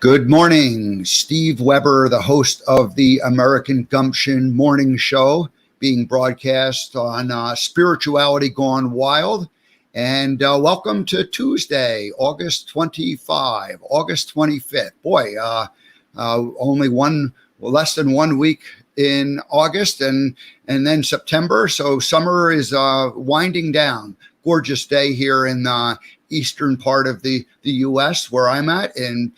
Good morning, Steve Weber, the host of the American Gumption morning show, being broadcast on Spirituality Gone Wild. And welcome to Tuesday, August 25, August 25th. Boy, only less than 1 week in August and then September. So summer is winding down. Gorgeous day here in the eastern part of the U.S. where I'm at in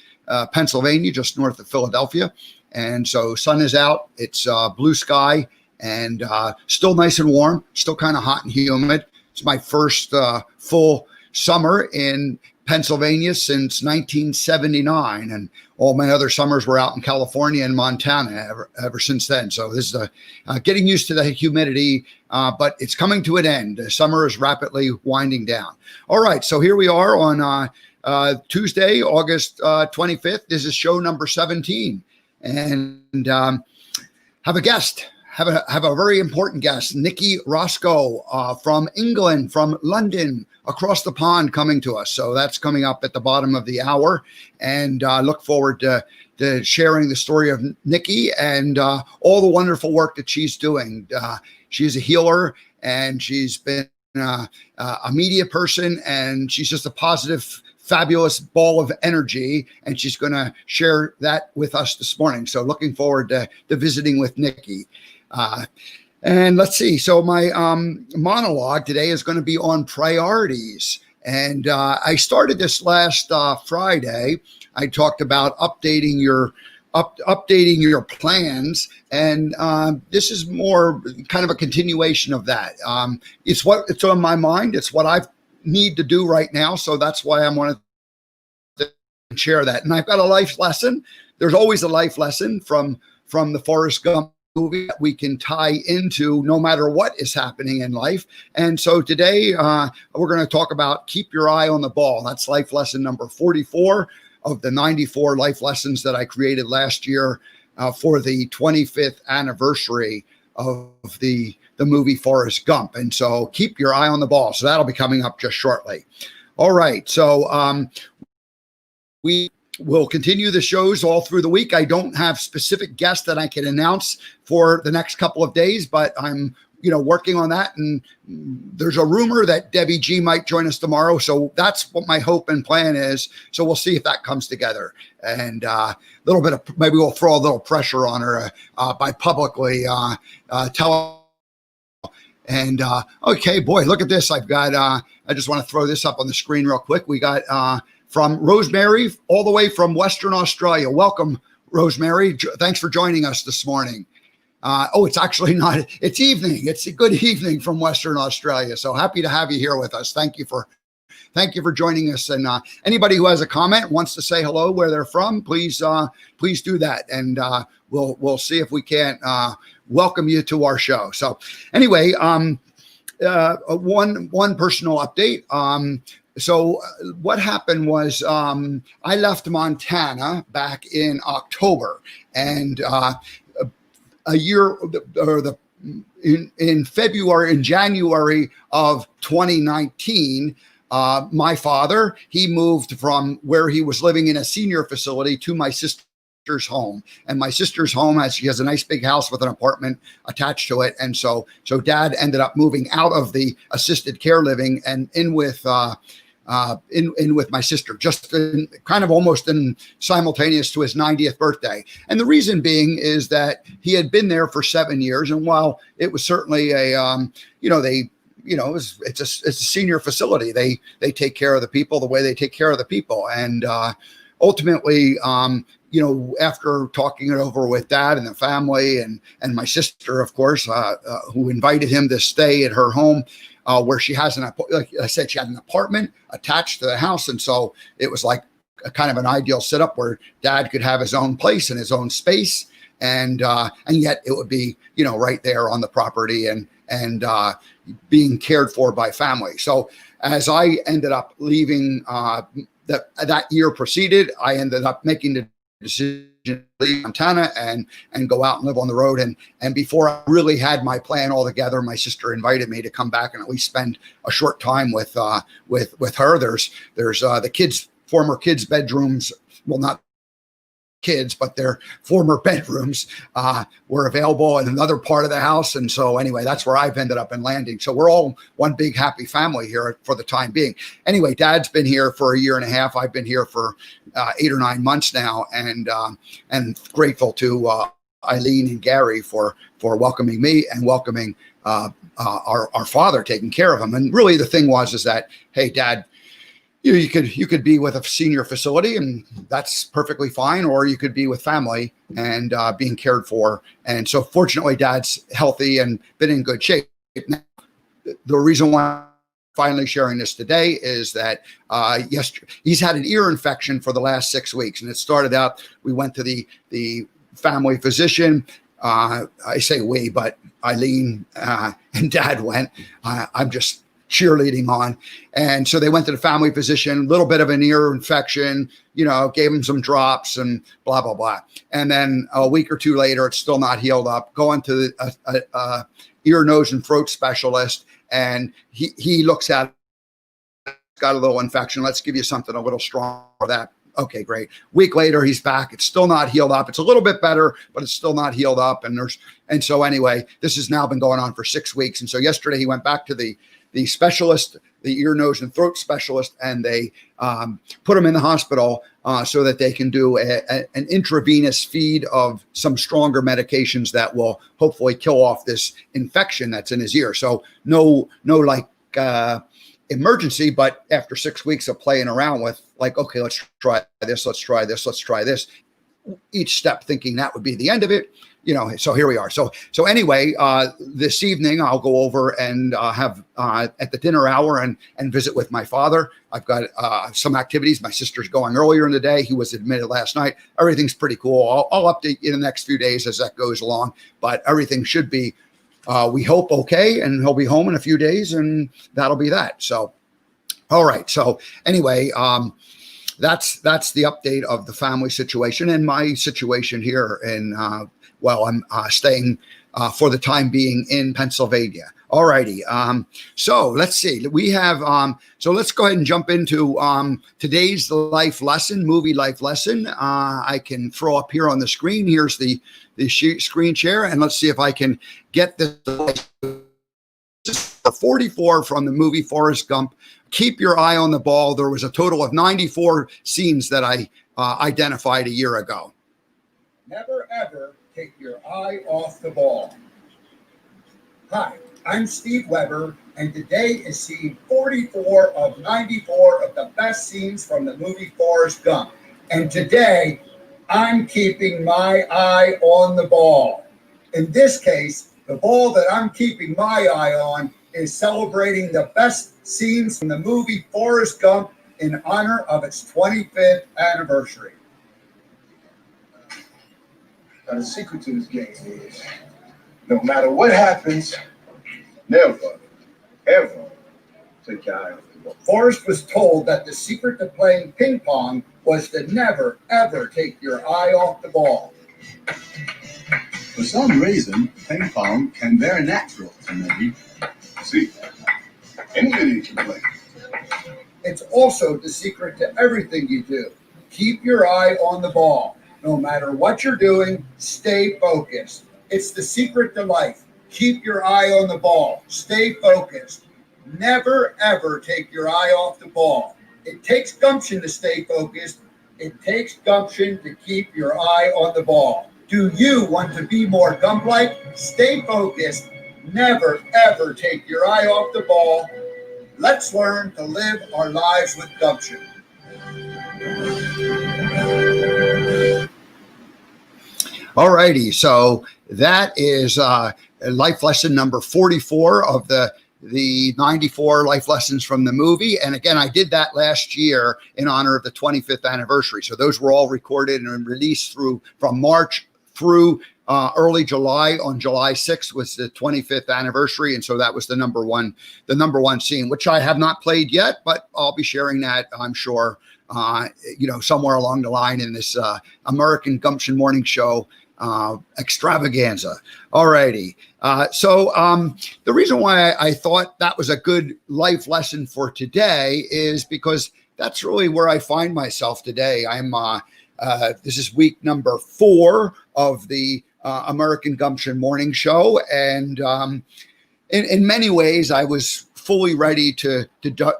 Pennsylvania, just north of Philadelphia. And so sun is out, it's blue sky and still nice and warm, still kind of hot and humid. It's my first full summer in Pennsylvania since 1979. And all my other summers were out in California and Montana ever since then. So this is getting used to the humidity, but it's coming to an end. The summer is rapidly winding down. All right, so here we are on Tuesday, August 25th. This is show number 17, and have a guest. Have a very important guest, Nicci Roscoe from England, from London, across the pond, coming to us. So that's coming up at the bottom of the hour, and look forward to sharing the story of Nicci and all the wonderful work that she's doing. She's a healer, and she's been a media person, and she's just a positive, fabulous ball of energy, and she's going to share that with us this morning. So looking forward to visiting with Nicci. And let's see. So my monologue today is going to be on priorities. And I started this last Friday. I talked about updating your plans, and this is more kind of a continuation of that. It's on my mind. It's what I need to do right now. So that's why I wanted to share that. And I've got a life lesson. There's always a life lesson from the Forrest Gump movie that we can tie into no matter what is happening in life. And so today we're going to talk about keep your eye on the ball. That's life lesson number 44 of the 94 life lessons that I created last year for the 25th anniversary of the movie Forrest Gump. And so keep your eye on the ball. So that'll be coming up just shortly. All right. So we will continue the shows all through the week. I don't have specific guests that I can announce for the next couple of days, but I'm working on that. And there's a rumor that Debbie G might join us tomorrow. So that's what my hope and plan is. So we'll see if that comes together. And a little bit of, maybe we'll throw a little pressure on her by publicly telling. And okay, boy, look at this. I've got, I just want to throw this up on the screen real quick. We got from Rosemary all the way from Western Australia. Welcome, Rosemary. Thanks for joining us this morning. It's actually not, it's evening. It's a good evening from Western Australia. So happy to have you here with us. Thank you for joining us. And anybody who has a comment, wants to say hello where they're from, please do that. And we'll see if we can't welcome you to our show. So anyway, one personal update. So what happened was I left Montana back in October, and in January of 2019, my father, he moved from where he was living in a senior facility to my sister's home. And my sister's home she has a nice big house with an apartment attached to it. And so Dad ended up moving out of the assisted care living and in with my sister, just kind of almost in simultaneous to his 90th birthday. And the reason being is that he had been there for 7 years. And while it was certainly it's a senior facility, they take care of the people the way they take care of the people. And ultimately, after talking it over with Dad and the family and my sister, of course, who invited him to stay at her home, where she has like I said, she had an apartment attached to the house. And so it was like a kind of an ideal setup where Dad could have his own place and his own space. And yet it would be, right there on the property and being cared for by family. So as I ended up leaving, that year proceeded, I ended up making the decision to leave Montana and go out and live on the road. And before I really had my plan all together, my sister invited me to come back and at least spend a short time with her. There's the former kids' bedrooms. Well, not kids, but their former bedrooms were available in another part of the house. And so anyway, that's where I've ended up in landing. So we're all one big happy family here for the time being. Anyway, Dad's been here for a year and a half. I've been here for 8 or 9 months now, and grateful to Eileen and Gary for welcoming me and welcoming our father, taking care of him. And really the thing is that, hey, Dad, you could be with a senior facility and that's perfectly fine, or you could be with family and being cared for. And so fortunately, Dad's healthy and been in good shape. Now, the reason why I'm finally sharing this today is that yesterday he's had an ear infection for the last 6 weeks, and it started out. We went to the family physician. I say we, but Eileen and Dad went. I'm just cheerleading on. And so they went to the family physician, a little bit of an ear infection, gave him some drops and blah, blah, blah. And then a week or two later, it's still not healed up. Going to a ear, nose, and throat specialist. And he looks at it, got a little infection. Let's give you something a little stronger for that. Okay, great. Week later, he's back. It's still not healed up. It's a little bit better, but it's still not healed up. And so anyway, this has now been going on for 6 weeks. And so yesterday he went back to the specialist, the ear, nose, and throat specialist, and they put him in the hospital so that they can do an intravenous feed of some stronger medications that will hopefully kill off this infection that's in his ear. So no emergency, but after 6 weeks of playing around with okay, let's try this, let's try this, let's try this, each step thinking that would be the end of it. So here we are. So anyway, this evening I'll go over and have at the dinner hour and visit with my father. I've got some activities. My sister's going earlier in the day. He was admitted last night. Everything's pretty cool. I'll update you in the next few days as that goes along, but everything should be, we hope, okay. And he'll be home in a few days, and that'll be that. So, all right. So anyway, that's the update of the family situation and my situation here in I'm staying for the time being in Pennsylvania. All righty. So let's see. We have, so let's go ahead and jump into today's life lesson, movie life lesson. I can throw up here on the screen. Here's the screen share, and let's see if I can get this. 44 from the movie Forrest Gump. Keep your eye on the ball. There was a total of 94 scenes that I identified a year ago. Never, ever take your eye off the ball. Hi, I'm Steve Weber, and today is scene 44 of 94 of the best scenes from the movie Forrest Gump. And today, I'm keeping my eye on the ball. In this case, the ball that I'm keeping my eye on is celebrating the best scenes from the movie Forrest Gump in honor of its 25th anniversary. Now, the secret to this game is no matter what happens, never, ever take your eye off the ball. Forrest was told that the secret to playing ping pong was to never, ever take your eye off the ball. For some reason, ping pong can very natural to me. See, any idiot can play. It's also the secret to everything you do. Keep your eye on the ball. No matter what you're doing, stay focused. It's the secret to life. Keep your eye on the ball. Stay focused. Never, ever take your eye off the ball. It takes gumption to stay focused. It takes gumption to keep your eye on the ball. Do you want to be more Gump-like? Stay focused. Never, ever take your eye off the ball. Let's learn to live our lives with gumption. All righty. So that is life lesson number 44 of the 94 life lessons from the movie. And again, I did that last year in honor of the 25th anniversary. So those were all recorded and released from March through early July. On July 6th was the 25th anniversary. And so that was the number one scene, which I have not played yet, but I'll be sharing that, I'm sure, somewhere along the line in this American Gumption morning show extravaganza. All righty. So the reason why I thought that was a good life lesson for today is because that's really where I find myself today. I'm This is week number 4 of the American Gumption morning show. And in many ways, I was fully ready to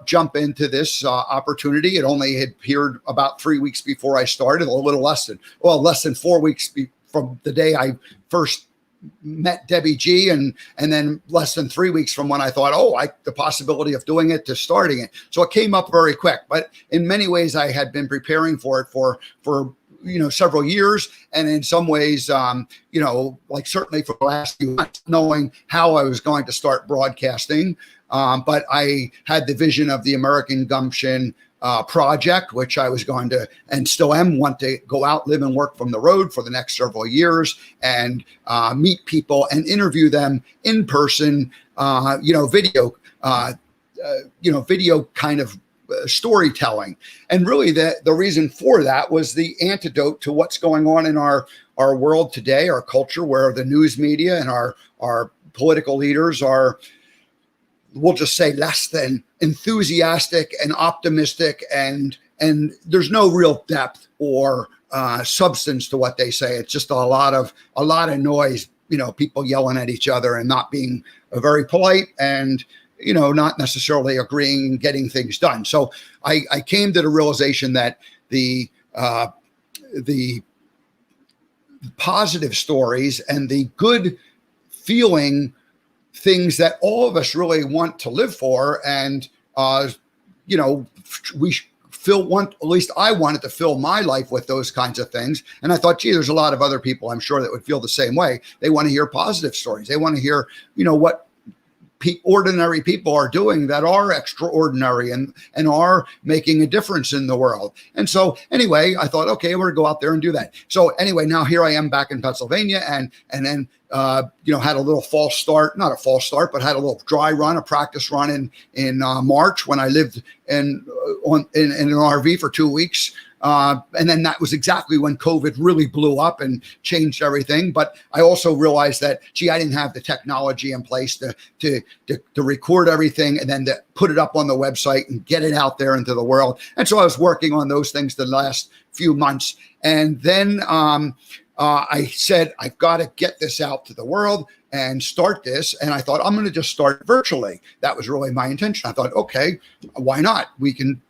jump into this opportunity. It only had appeared about 3 weeks before I started, a little less than 4 weeks from the day I first met Debbie G, and then less than 3 weeks from when I thought, the possibility of doing it to starting it. So it came up very quick, but in many ways I had been preparing for it for several years. And in some ways, like certainly for the last few months, knowing how I was going to start broadcasting. But I had the vision of the American Gumption project, which I was going to, and still want to go out, live and work from the road for the next several years, and meet people and interview them in person, video kind of storytelling. And really the reason for that was the antidote to what's going on in our world today, our culture, where the news media and our political leaders are, we'll just say, less than enthusiastic and optimistic, and there's no real depth or substance to what they say. It's just a lot of noise, people yelling at each other and not being very polite, and not necessarily agreeing and getting things done. So I came to the realization that the positive stories and the good feeling things that all of us really want to live for, and at least I wanted to fill my life with those kinds of things. And I thought, there's a lot of other people, I'm sure, that would feel the same way. They want to hear positive stories. They want to hear, what ordinary people are doing that are extraordinary and are making a difference in the world. And so anyway, I thought, okay, we're gonna go out there and do that. So anyway, now here I am back in Pennsylvania, and then had a little false start, not a false start, but had a little dry run, a practice run in March when I lived in an RV for 2 weeks. And then that was exactly when COVID really blew up and changed everything. But I also realized that, I didn't have the technology in place to record everything and then to put it up on the website and get it out there into the world. And so I was working on those things the last few months. And then I said, I've got to get this out to the world and start this. And I thought, I'm going to just start virtually. That was really my intention. I thought, okay, why not? We can,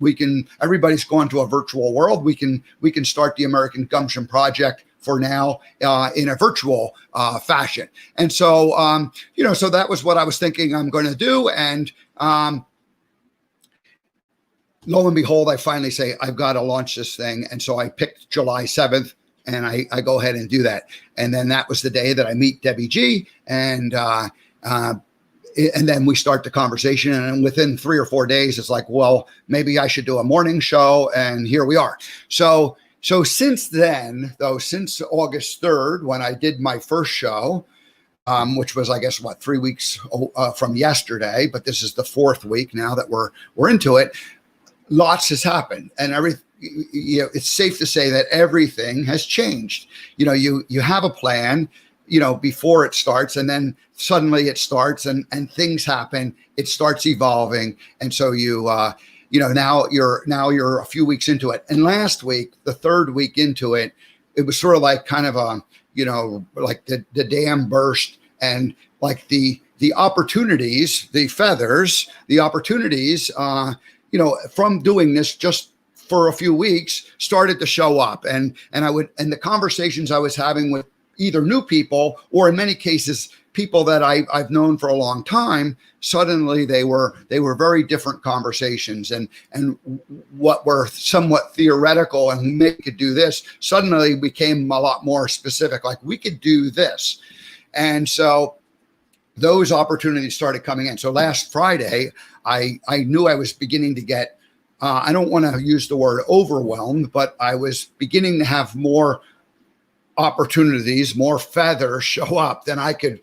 everybody's gone to a virtual world. We can start the American Gumption Project for now in a virtual fashion. And so, so that was what I was thinking I'm going to do. And lo and behold, I finally say, I've got to launch this thing. And so I picked July 7th. And I go ahead and do that. And then that was the day that I meet Debbie G. And then we start the conversation. And within 3 or 4 days, it's like, well, maybe I should do a morning show. And here we are. So since then, though, since August 3rd, when I did my first show, which was, I guess, 3 weeks from yesterday, but this is the 4th week now that we're into it, lots has happened. And it's safe to say that everything has changed. You have a plan, before it starts, and then suddenly it starts and things happen. It starts evolving. And so now you're a few weeks into it. And last week, the 3rd week into it, it was sort of like kind of like the dam burst, and like the opportunities, the feathers, the opportunities, from doing this just for a few weeks started to show up, and the conversations I was having with either new people or in many cases people that I've known for a long time, suddenly they were very different conversations, and what were somewhat theoretical and we could do this suddenly became a lot more specific, like we could do this. And so those opportunities started coming in. So last Friday, I knew I was beginning to get, I don't want to use the word overwhelmed, but I was beginning to have more opportunities, more feathers show up than I could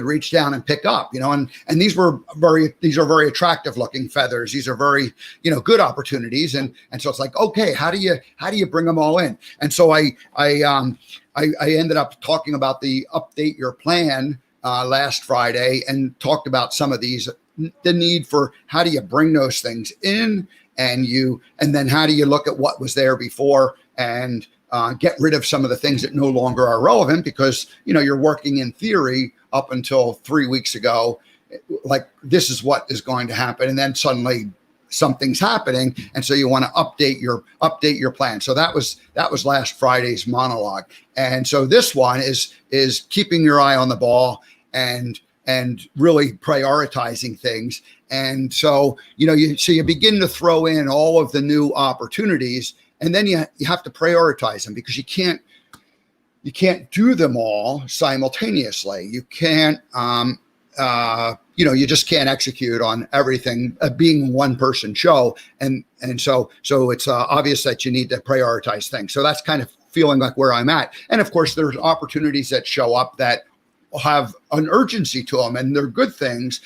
reach down and pick up, and these are very attractive looking feathers. These are very, good opportunities. And so it's like, okay, how do you bring them all in? And so I ended up talking about the update your plan last Friday, and talked about some of these, the need for how do you bring those things in, and then how do you look at what was there before and get rid of some of the things that no longer are relevant, because, you're working in theory up until 3 weeks ago, like this is what is going to happen. And then suddenly something's happening. And so you want to update your plan. So that was last Friday's monologue. And so this one is keeping your eye on the ball and really prioritizing things. And so, you begin to throw in all of the new opportunities, and then you have to prioritize them, because you can't do them all simultaneously. You can't, you just can't execute on everything being a one-person show. And so it's obvious that you need to prioritize things. So that's kind of feeling like where I'm at. And of course, there's opportunities that show up that have an urgency to them, and they're good things.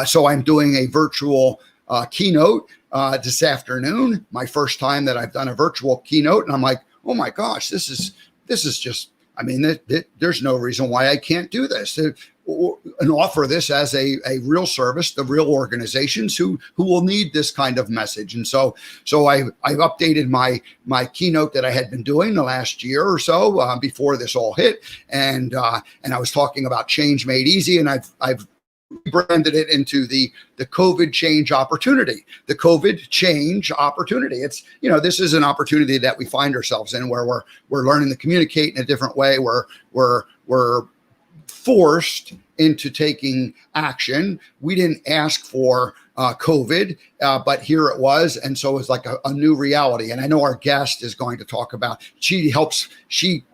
So I'm doing a virtual keynote this afternoon, my first time that I've done a virtual keynote. And I'm like, oh my gosh, this is just, there's no reason why I can't do this and offer this as a real service to real organizations who will need this kind of message. And so I've updated my keynote that I had been doing the last year or so before this all hit. And I was talking about change made easy, and I've branded it into the COVID change opportunity. The COVID change opportunity. It's, this is an opportunity that we find ourselves in, where we're learning to communicate in a different way. We're forced into taking action. We didn't ask for COVID, but here it was. And so it's like a new reality. And I know our guest is going to talk about, she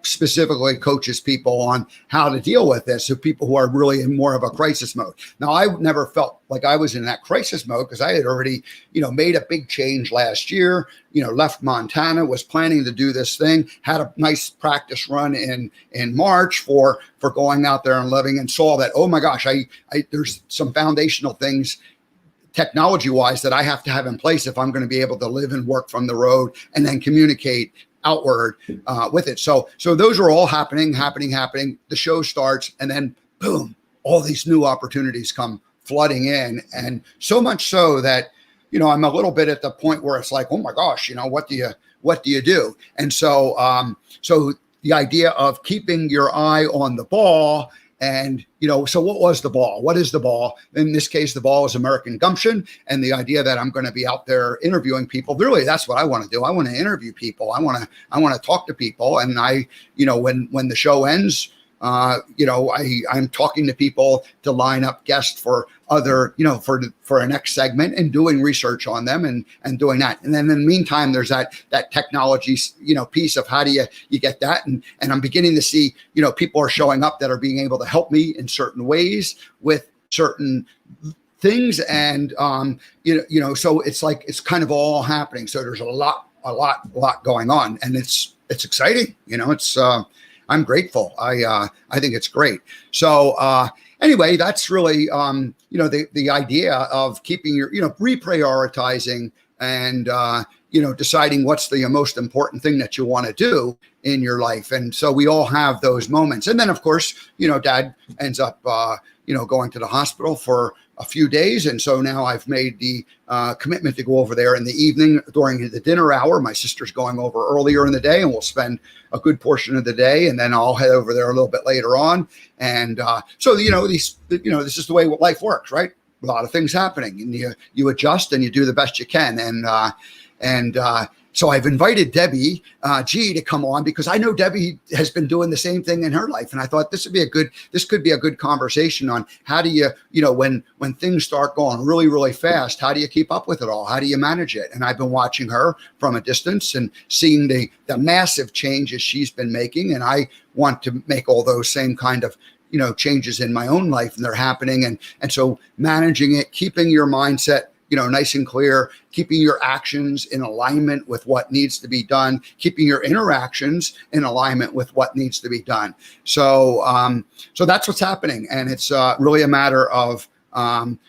specifically coaches people on how to deal with this. So people who are really in more of a crisis mode. Now, I never felt like I was in that crisis mode, because I had already, made a big change last year, left Montana, was planning to do this thing, had a nice practice run in March for going out there and living, and saw that, oh my gosh, there's some foundational things technology-wise that I have to have in place if I'm going to be able to live and work from the road and then communicate outward with it. So those are all happening. The show starts, and then boom, all these new opportunities come flooding in. And so much so that, I'm a little bit at the point where it's like, oh my gosh, what do you do? And so the idea of keeping your eye on the ball. And, so what was the ball? What is the ball? In this case, the ball is American Gumption. And the idea that I'm going to be out there interviewing people, really, that's what I want to do. I want to interview people. I want to talk to people. And when the show ends, I'm talking to people to line up guests for other, for a next segment, and doing research on them and doing that. And then in the meantime, there's that technology, piece of how do you get that. And I'm beginning to see, people are showing up that are being able to help me in certain ways with certain things. And, so it's like, it's kind of all happening. So there's a lot going on, and it's exciting. I'm grateful. I think it's great. So anyway, that's really the idea of keeping your reprioritizing and deciding what's the most important thing that you want to do in your life. And so we all have those moments. And then of course, Dad ends up going to the hospital for a few days. And so now I've made the commitment to go over there in the evening during the dinner hour. My sister's going over earlier in the day, and we'll spend a good portion of the day. And then I'll head over there a little bit later on. And so, this is the way life works, right? A lot of things happening, and you adjust and you do the best you can. And so I've invited Debbie G to come on, because I know Debbie has been doing the same thing in her life. And I thought this could be a good conversation on how do you, when things start going really, really fast, how do you keep up with it all? How do you manage it? And I've been watching her from a distance and seeing the massive changes she's been making. And I want to make all those same kind of changes in my own life, and they're happening. And so managing it, keeping your mindset nice and clear, keeping your actions in alignment with what needs to be done, keeping your interactions in alignment with what needs to be done. So, so that's what's happening. And it's really a matter of, kind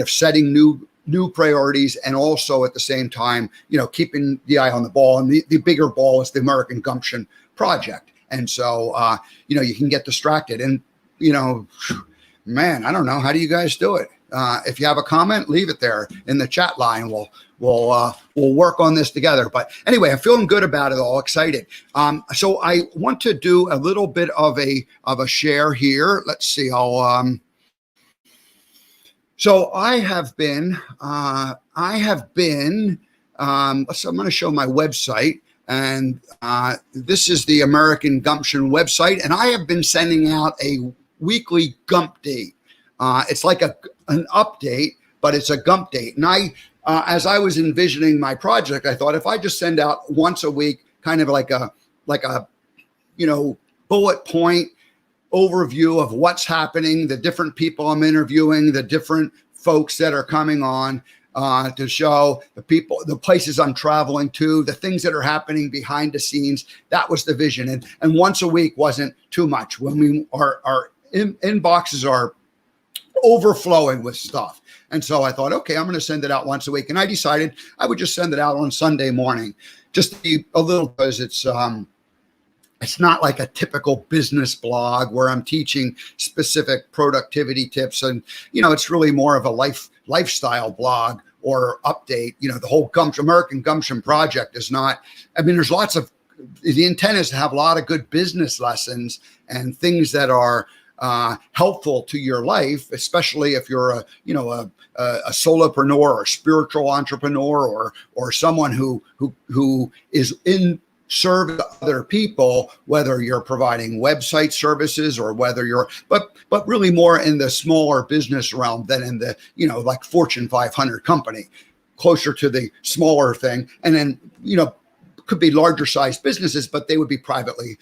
of setting new priorities, and also at the same time, keeping the eye on the ball. And the bigger ball is the American Gumption project. And so, you can get distracted, and, man, I don't know. How do you guys do it? If you have a comment, leave it there in the chat line. we'll work on this together. But anyway, I'm feeling good about it all, excited. So I want to do a little bit of a share here. Let's see. So I'm going to show my website, and this is the American Gumption website, and I have been sending out a weekly Gump date. It's like an update, but it's a Gump date. And as I was envisioning my project, I thought if I just send out once a week, kind of like a bullet point overview of what's happening, the different people I'm interviewing, the different folks that are coming on to show the people, the places I'm traveling to, the things that are happening behind the scenes. That was the vision. And once a week wasn't too much. When our inboxes are overflowing with stuff. And so I thought, okay, I'm going to send it out once a week. And I decided I would just send it out on Sunday morning, just to be a little, because it's not like a typical business blog where I'm teaching specific productivity tips. And, it's really more of a lifestyle blog or update. The whole American Gumption project is not, there's lots of, the intent is to have a lot of good business lessons and things that are helpful to your life, especially if you're a solopreneur or spiritual entrepreneur or someone who is in serve other people, whether you're providing website services or whether you're, but really more in the smaller business realm than in the, like Fortune 500 company, closer to the smaller thing. And then, could be larger sized businesses, but they would be privately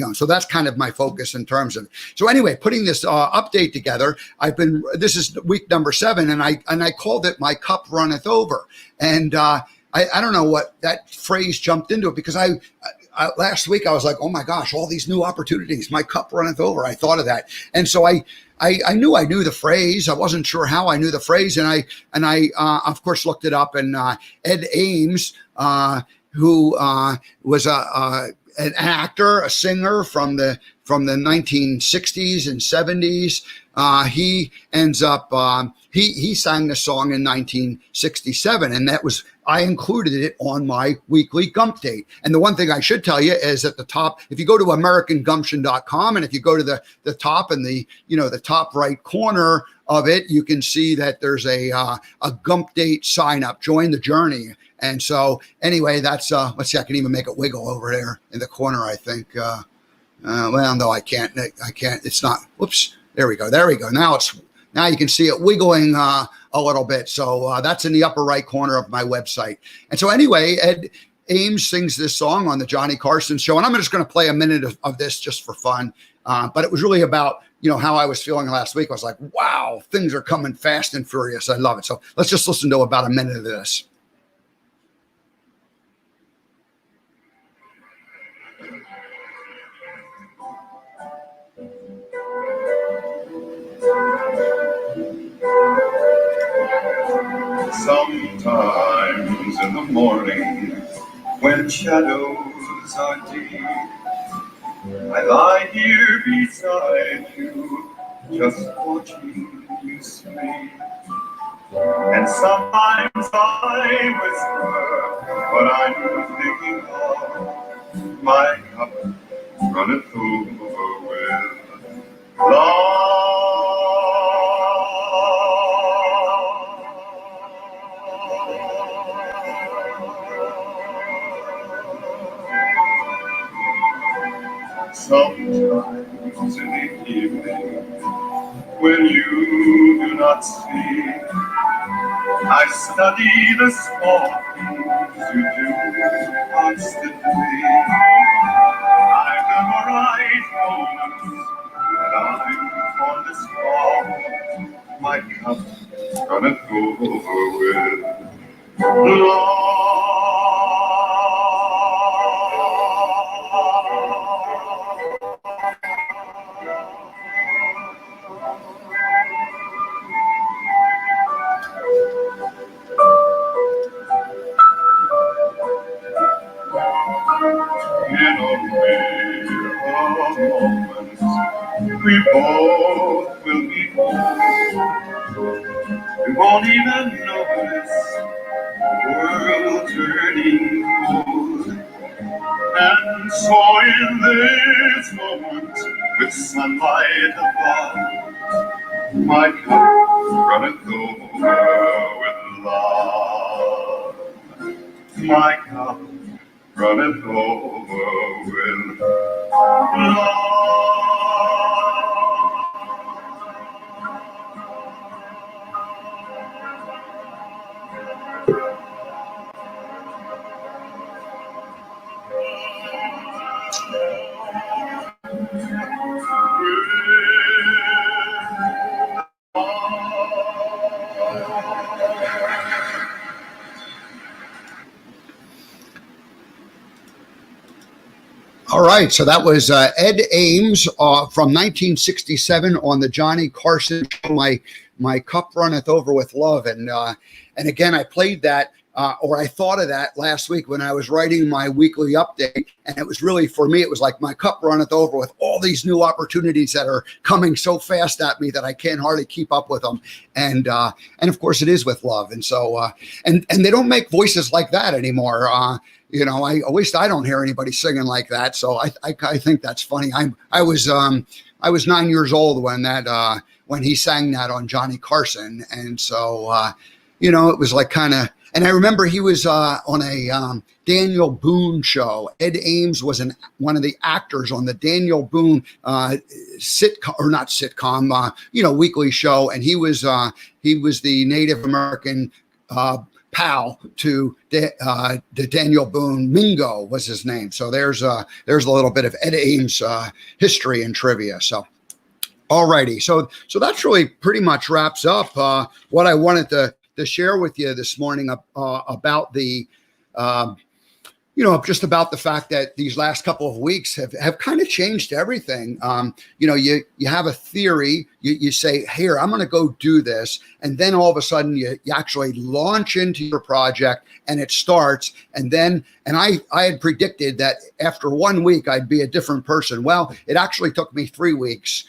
owned. So that's kind of my focus in terms of. So anyway, putting this update together, this is week number 7, and I called it "My Cup Runneth Over," and I don't know what that phrase jumped into it, because I last week I was like, oh my gosh, all these new opportunities, my cup runneth over. I thought of that, and so I knew the phrase. I wasn't sure how I knew the phrase, and I of course looked it up, and Ed Ames, who was an actor, a singer from the 1960s and 70s. He ends up he sang the song in 1967, and I included it on my weekly Gump date. And the one thing I should tell you is at the top, if you go to AmericanGumption.com, and if you go to the top in the top right corner of it, you can see that there's a Gump date sign up, join the journey. And so anyway, that's let's see, I can even make it wiggle over there in the corner, I think. Well, no, I can't. It's not. Whoops. There we go. Now you can see it wiggling a little bit. So that's in the upper right corner of my website. And so anyway, Ed Ames sings this song on the Johnny Carson show. And I'm just going to play a minute of this just for fun. But it was really about, how I was feeling last week. I was like, wow, things are coming fast and furious. I love it. So let's just listen to about a minute of this. Sometimes in the morning, when shadows are deep, I lie here beside you, just watching you sleep. And sometimes I whisper what I'm thinking of. My cup runneth over with love. Sometimes in the evening, when you do not speak, I study the small things you do constantly. I memorize moments that I'm fondest of. My cup runneth over with love. We both will be home. We won't even notice And so in this moment, with sunlight above, my cup runneth over with love. My cup runneth over with love. All right, so that was Ed Ames from 1967 on the Johnny Carson show, My Cup Runneth Over with Love. And again, I played that, or I thought of that last week when I was writing my weekly update. And it was really, for me, it was like my cup runneth over with all these new opportunities that are coming so fast at me that I can't hardly keep up with them. And of course, it is with love. And so, and they don't make voices like that anymore. You know, at least I don't hear anybody singing like that. So I think that's funny. I was 9 years old when he sang that on Johnny Carson. And so, you know, it was like kind of, and I remember he was on a Daniel Boone show. Ed Ames was one of the actors on the Daniel Boone sitcom, or not sitcom, weekly show. And he was the Native American pal to the Daniel Boone. Mingo was his name. So there's a little bit of Ed Ames history and trivia. So, all righty. So that's really pretty much wraps up what I wanted to share with you this morning about the just about the fact that these last couple of weeks have kind of changed everything. You have a theory, you say, here, I'm going to go do this. And then all of a sudden you actually launch into your project and it starts. And I had predicted that after 1 week, I'd be a different person. Well, it actually took me 3 weeks.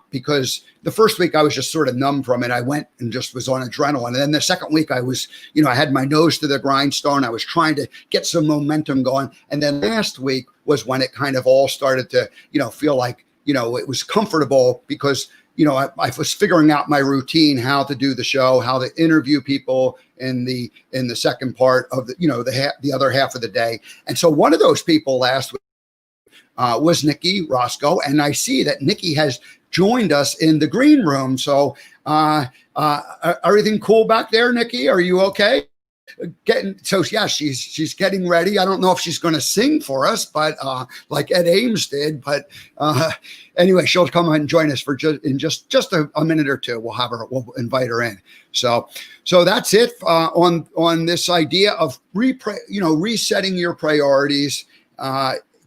Because the first week I was just sort of numb from it. I went and just was on adrenaline. And then the second week I was, I had my nose to the grindstone. I was trying to get some momentum going. And then last week was when it kind of all started to, feel like, it was comfortable because, I was figuring out my routine, how to do the show, how to interview people in the second part of the other half of the day. And so one of those people last week was Nicci Roscoe. And I see that Nicci has joined us in the green room. So everything cool back there, Nicci? Are you okay? She's getting ready. I don't know if she's going to sing for us, but like Ed Ames did. But anyway, she'll come and join us in just a minute or two. We'll invite her in. So that's it on this idea of resetting your priorities.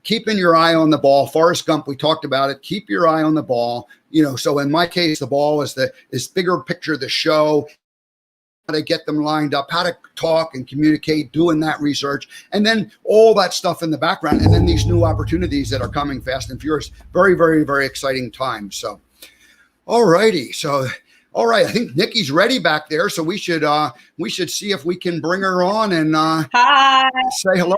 Keeping your eye on the ball. Forrest Gump, we talked about it. Keep your eye on the ball. So in my case, the ball is bigger picture, the show, how to get them lined up, how to talk and communicate, doing that research, and then all that stuff in the background. And then these new opportunities that are coming fast and furious. Very, very, very exciting time. So, all righty. So, all right. I think Nicci's ready back there. So we should see if we can bring her on and Hi. Say hello.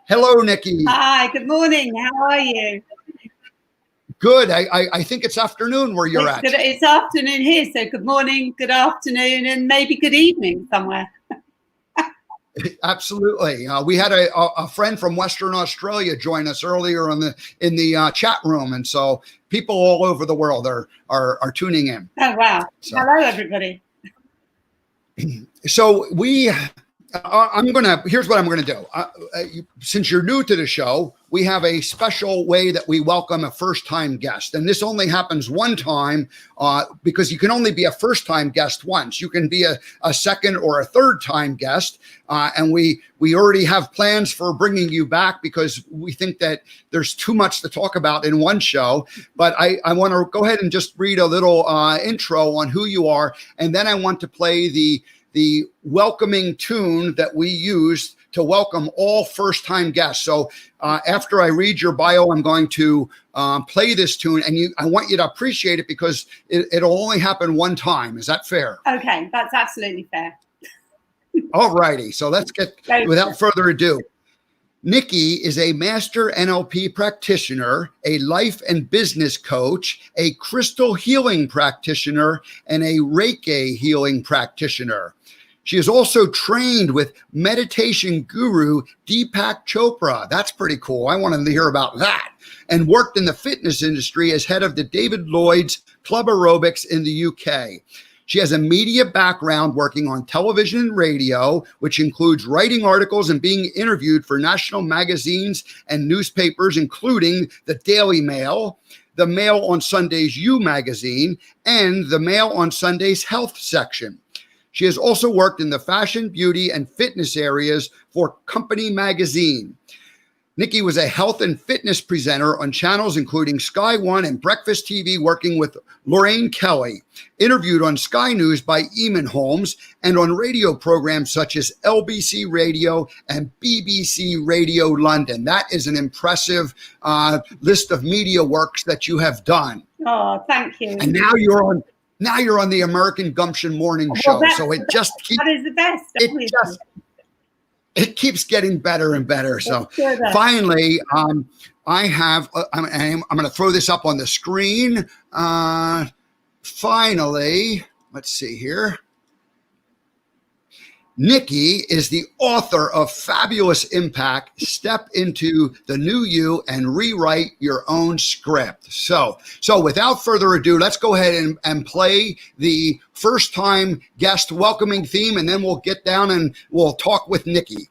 Hello, Nicci. Hi, good morning. How are you? Good. I think it's afternoon where you're at. It's afternoon here, so good morning, good afternoon, and maybe good evening somewhere. Absolutely. We had a friend from Western Australia join us earlier in the chat room, and so people all over the world are tuning in. Oh wow! So, hello, everybody. So here's what I'm gonna do. Since you're new to the show, we have a special way that we welcome a first-time guest, and this only happens one time because you can only be a first-time guest once. You can be a second or a third-time guest, and we already have plans for bringing you back because we think that there's too much to talk about in one show. But I want to go ahead and just read a little intro on who you are, and then I want to play the welcoming tune that we used to welcome all first-time guests. So after I read your bio, I'm going to play this tune, and I want you to appreciate it because it'll only happen one time. Is that fair? Okay, that's absolutely fair. All righty. So let's get, without further ado, Nicci is a master NLP practitioner, a life and business coach, a crystal healing practitioner, and a Reiki healing practitioner. She is also trained with meditation guru Deepak Chopra. That's pretty cool. I wanted to hear about that. And worked in the fitness industry as head of the David Lloyd's Club Aerobics in the UK. She has a media background working on television and radio, which includes writing articles and being interviewed for national magazines and newspapers, including the Daily Mail, the Mail on Sunday's You magazine, and the Mail on Sunday's Health section. She has also worked in the fashion, beauty, and fitness areas for Company Magazine. Nicci was a health and fitness presenter on channels including Sky One and Breakfast TV, working with Lorraine Kelly, interviewed on Sky News by Eamon Holmes, and on radio programs such as LBC Radio and BBC Radio London. That is an impressive list of media works that you have done. Oh, thank you. And now you're on the American Gumption morning show. So it just keeps, that is the best. it keeps getting better and better. So finally, I have, I'm going to throw this up on the screen. Finally, let's see here. Nicci is the author of Fabulous Impact, Step into the New You and Rewrite Your Own Script. So without further ado, let's go ahead and play the first time guest welcoming theme, and then we'll get down and we'll talk with Nicci.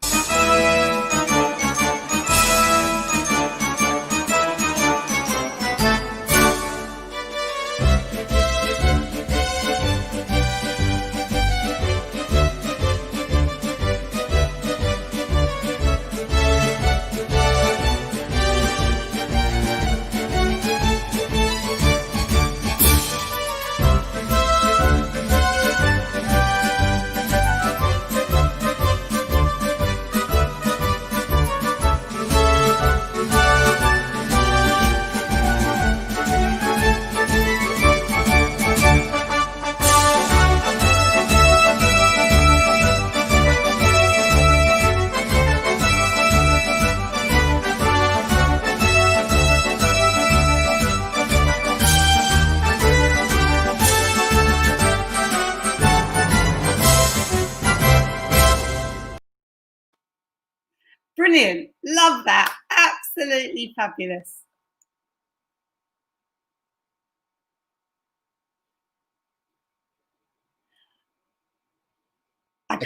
Brilliant. Love that. Absolutely fabulous.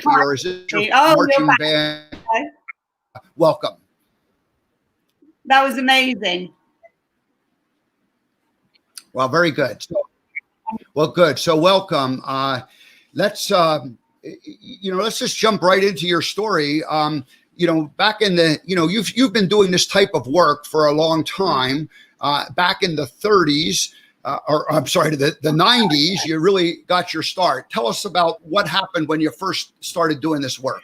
Or is it your marching band? Okay. Welcome. That was amazing. Well, very good. Good. So welcome. Let's just jump right into your story. Back in the, you've been doing this type of work for a long time. Back in the 30s, the 90s, you really got your start. Tell us about what happened when you first started doing this work.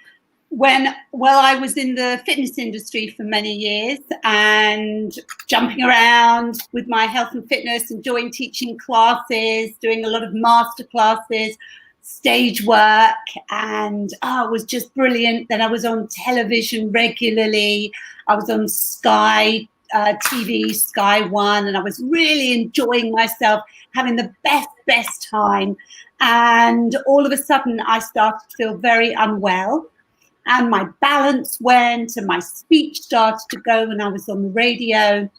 I was in the fitness industry for many years and jumping around with my health and fitness, enjoying teaching classes, doing a lot of master classes, stage work, and it was just brilliant. Then I was on television regularly. I was on Sky TV, Sky One, and I was really enjoying myself, having the best time. And all of a sudden I started to feel very unwell, and my balance went and my speech started to go. When I was on the radio,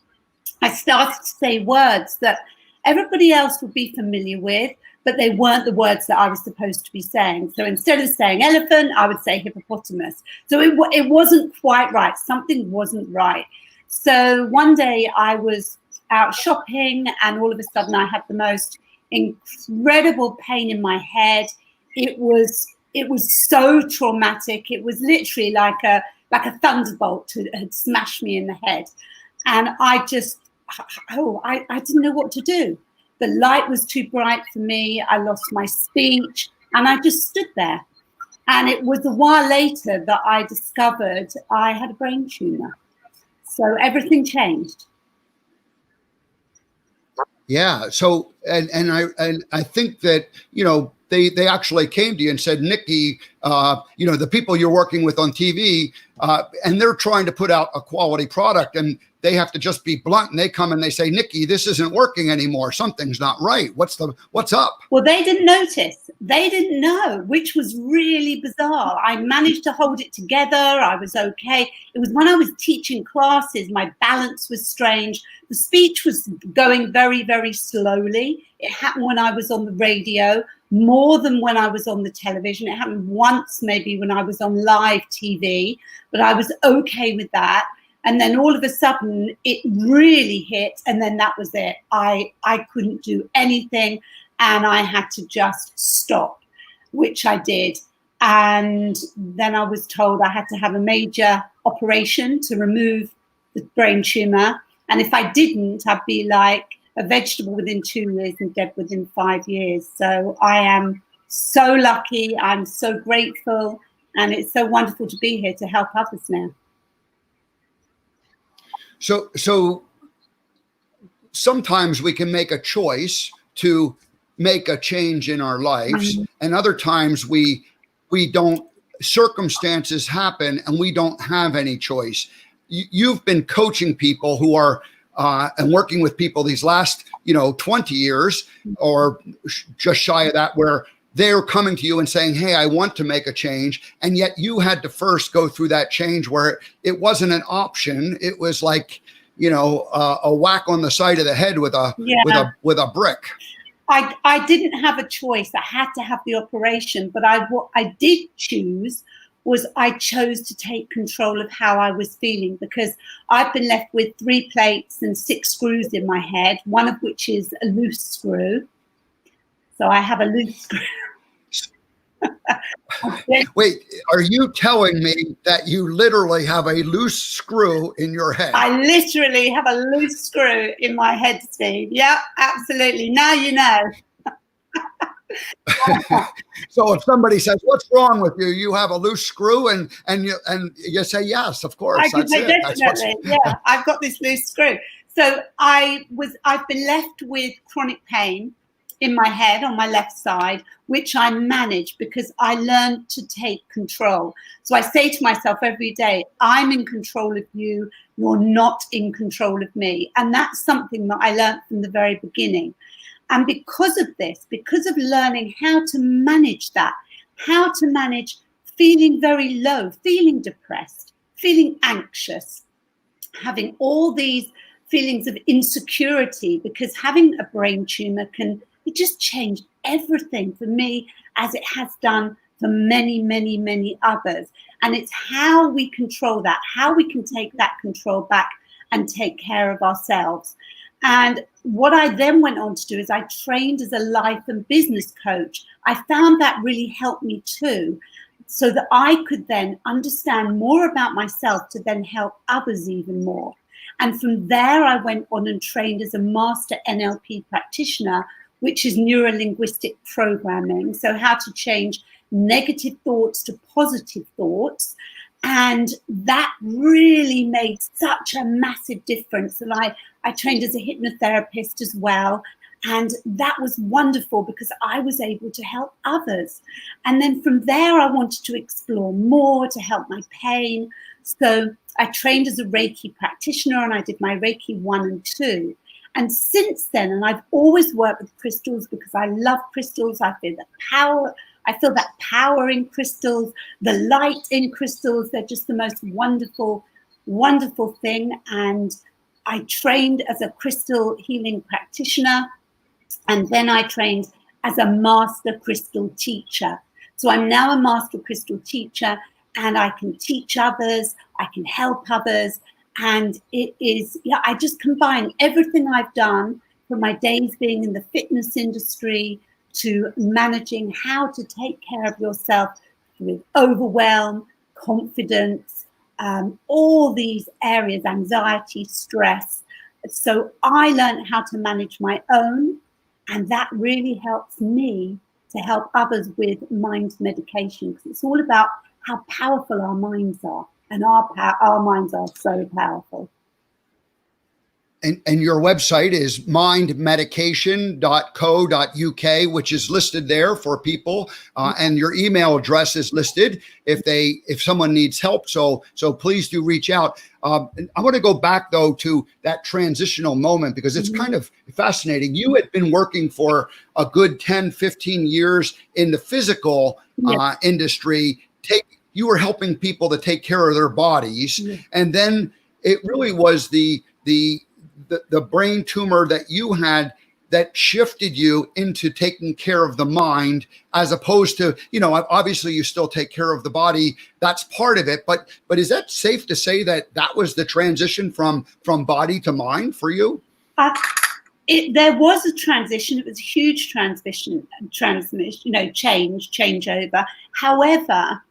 I started to say words that everybody else would be familiar with, but they weren't the words that I was supposed to be saying. So instead of saying elephant, I would say hippopotamus. So it wasn't quite right. Something wasn't right. So one day I was out shopping, and all of a sudden I had the most incredible pain in my head. It was so traumatic. It was literally like a thunderbolt had smashed me in the head. And I didn't know what to do. The light was too bright for me. I lost my speech, and I just stood there. And it was a while later that I discovered I had a brain tumor. So everything changed. Yeah. So, and I think that, they actually came to you and said, Nicci, the people you're working with on TV, and they're trying to put out a quality product, and they have to just be blunt, and they come and they say, Nicci, this isn't working anymore. Something's not right. What's up? Well, they didn't notice. They didn't know, which was really bizarre. I managed to hold it together. I was okay. It was when I was teaching classes, my balance was strange. The speech was going very, very slowly. It happened when I was on the radio more than when I was on the television. It happened once, maybe when I was on live TV, but I was okay with that. And then all of a sudden it really hit, and then that was it. I couldn't do anything, and I had to just stop, which I did. And then I was told I had to have a major operation to remove the brain tumor. And if I didn't, I'd be like a vegetable within 2 years and dead within 5 years. So I am so lucky. I'm so grateful. And it's so wonderful to be here to help others now. So sometimes we can make a choice to make a change in our lives, and other times we don't. Circumstances happen, and we don't have any choice. You've been coaching people who are and working with people these last 20 years, or just shy of that, where they're coming to you and saying, hey, I want to make a change. And yet you had to first go through that change where it wasn't an option. It was like, a whack on the side of the head with a brick. I didn't have a choice. I had to have the operation, but what I did choose was I chose to take control of how I was feeling, because I've been left with 3 plates and 6 screws in my head, one of which is a loose screw. So I have a loose screw. Wait, are you telling me that you literally have a loose screw in your head? I literally have a loose screw in my head, Steve. Yeah, absolutely. Now you know. So if somebody says, what's wrong with you? You have a loose screw, and you say, yes, of course. I could say definitely. Yeah, I've got this loose screw. So I've been left with chronic pain in my head on my left side, which I manage because I learned to take control. So I say to myself every day, I'm in control of you. You're not in control of me. And that's something that I learned from the very beginning. And because of this, because of learning how to manage that, how to manage feeling very low, feeling depressed, feeling anxious, having all these feelings of insecurity, because having a brain tumor it just changed everything for me, as it has done for many, many, many others. And it's how we control that, how we can take that control back and take care of ourselves. And what I then went on to do is I trained as a life and business coach. I found that really helped me too, so that I could then understand more about myself to then help others even more. And from there, I went on and trained as a master NLP practitioner, which is neuro-linguistic programming. So how to change negative thoughts to positive thoughts. And that really made such a massive difference. And I trained as a hypnotherapist as well. And that was wonderful because I was able to help others. And then from there, I wanted to explore more to help my pain. So I trained as a Reiki practitioner, and I did my Reiki 1 and 2. And since then, and I've always worked with crystals because I love crystals. I feel that power in crystals, the light in crystals. They're just the most wonderful, wonderful thing. And I trained as a crystal healing practitioner. And then I trained as a master crystal teacher. So I'm now a master crystal teacher, and I can teach others. I can help others. And it is, I just combine everything I've done from my days being in the fitness industry to managing how to take care of yourself with overwhelm, confidence, all these areas, anxiety, stress. So I learned how to manage my own, and that really helps me to help others with mind medication, because it's all about how powerful our minds are. And our minds are so powerful. and your website is mindmedication.co.uk, which is listed there for people, and your email address is listed if someone needs help. So please do reach out. I want to go back though to that transitional moment because it's kind of fascinating. You had been working for a good 10, 15 years in the physical industry. You were helping people to take care of their bodies, and then it really was the brain tumor that you had that shifted you into taking care of the mind, as opposed to, obviously you still take care of the body. That's part of it. But is that safe to say that was the transition from body to mind for you? There was a transition. It was a huge changeover. However,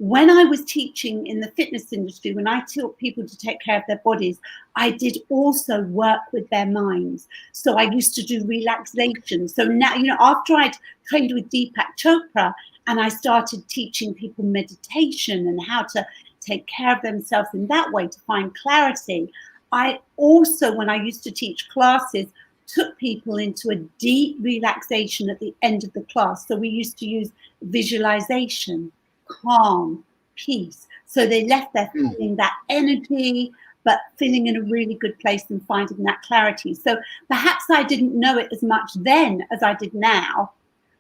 when I was teaching in the fitness industry, when I taught people to take care of their bodies, I did also work with their minds. So I used to do relaxation. So now, after I'd trained with Deepak Chopra and I started teaching people meditation and how to take care of themselves in that way to find clarity, I also, when I used to teach classes, took people into a deep relaxation at the end of the class. So we used to use visualization, calm, peace. So they left there feeling that energy, but feeling in a really good place and finding that clarity. So perhaps I didn't know it as much then as I did now,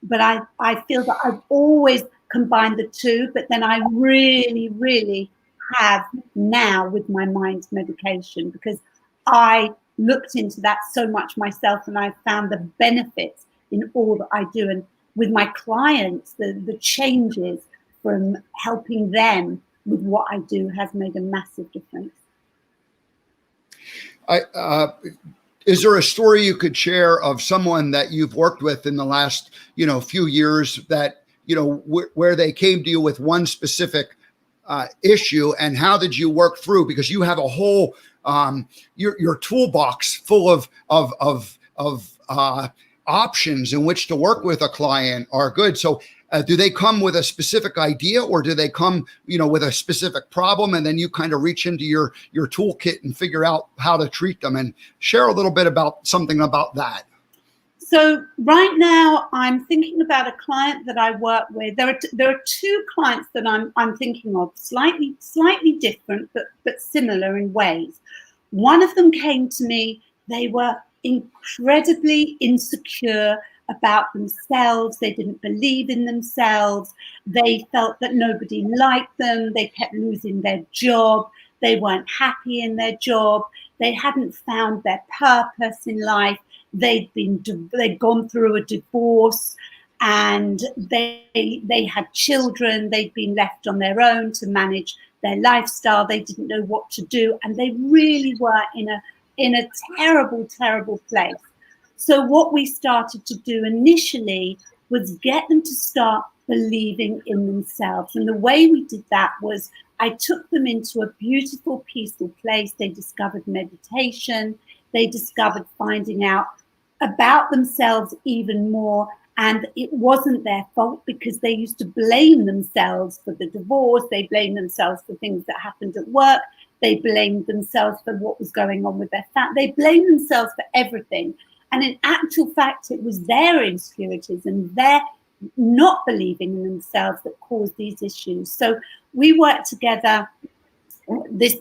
but I feel that I've always combined the two, but then I really, really have now with my mind medication, because I looked into that so much myself and I found the benefits in all that I do. And with my clients, the changes from helping them with what I do has made a massive difference. Is there a story you could share of someone that you've worked with in the last, few years that, where they came to you with one specific issue, and how did you work through? Because you have a whole your toolbox full of options in which to work with a client are good. So do they come with a specific idea, or do they come, with a specific problem, and then you kind of reach into your toolkit and figure out how to treat them? And share a little bit about something about that. So right now I'm thinking about a client that I work with. There are two clients that I'm thinking of, slightly different, but similar in ways. One of them came to me, they were incredibly insecure about themselves. They didn't believe in themselves. They felt that nobody liked them. They kept losing their job. They weren't happy in their job. They hadn't found their purpose in life. They'd gone through a divorce, and they had children. They'd been left on their own to manage their lifestyle. They didn't know what to do, and they really were in a terrible, terrible place. So what we started to do initially was get them to start believing in themselves. And the way we did that was I took them into a beautiful, peaceful place. They discovered meditation. They discovered finding out about themselves even more. And it wasn't their fault, because they used to blame themselves for the divorce. They blamed themselves for things that happened at work. They blamed themselves for what was going on with their family. They blamed themselves for everything. And in actual fact, it was their insecurities and their not believing in themselves that caused these issues. So we worked together. This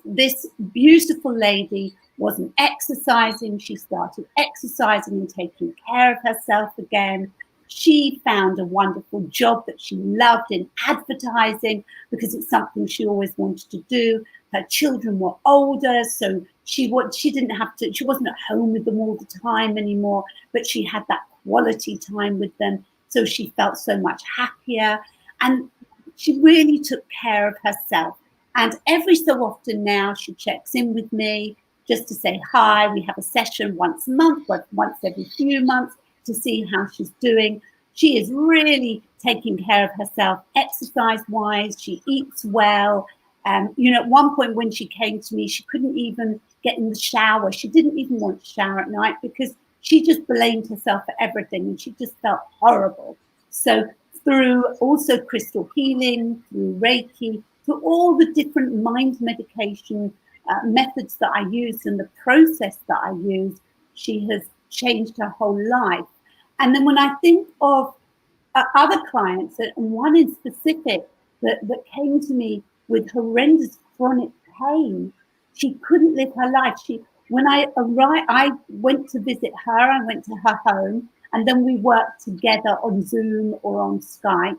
beautiful lady wasn't exercising. She started exercising and taking care of herself again. She found a wonderful job that she loved in advertising, because it's something she always wanted to do. Her children were older, so she wasn't at home with them all the time anymore, but she had that quality time with them. So she felt so much happier, and she really took care of herself. And every so often now she checks in with me just to say hi. We have a session once a month, once every few months, to see how she's doing. She is really taking care of herself exercise-wise. She eats well. At one point when she came to me, she couldn't even get in the shower. She didn't even want to shower at night because she just blamed herself for everything, and she just felt horrible. So through also crystal healing, through Reiki, through all the different mind medication methods that I used and the process that I used, she has changed her whole life. And then when I think of other clients, and one in specific that came to me with horrendous chronic pain, she couldn't live her life. When I arrived, I went to visit her, I went to her home, and then we worked together on Zoom or on Skype.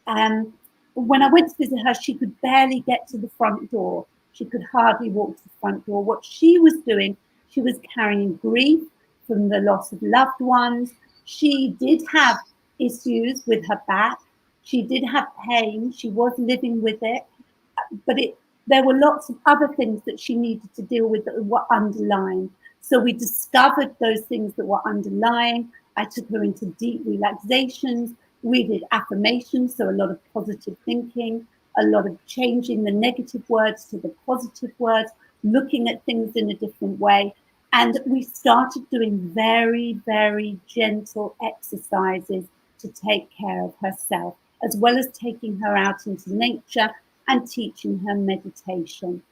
And when I went to visit her, she could barely get to the front door. She could hardly walk to the front door. What she was doing, she was carrying grief from the loss of loved ones. She did have issues with her back. She did have pain. She was living with it. But there were lots of other things that she needed to deal with that were underlying. So we discovered those things that were underlying. I took her into deep relaxations. We did affirmations, so a lot of positive thinking, a lot of changing the negative words to the positive words, looking at things in a different way. And we started doing very, very gentle exercises to take care of herself, as well as taking her out into nature and teaching her meditation.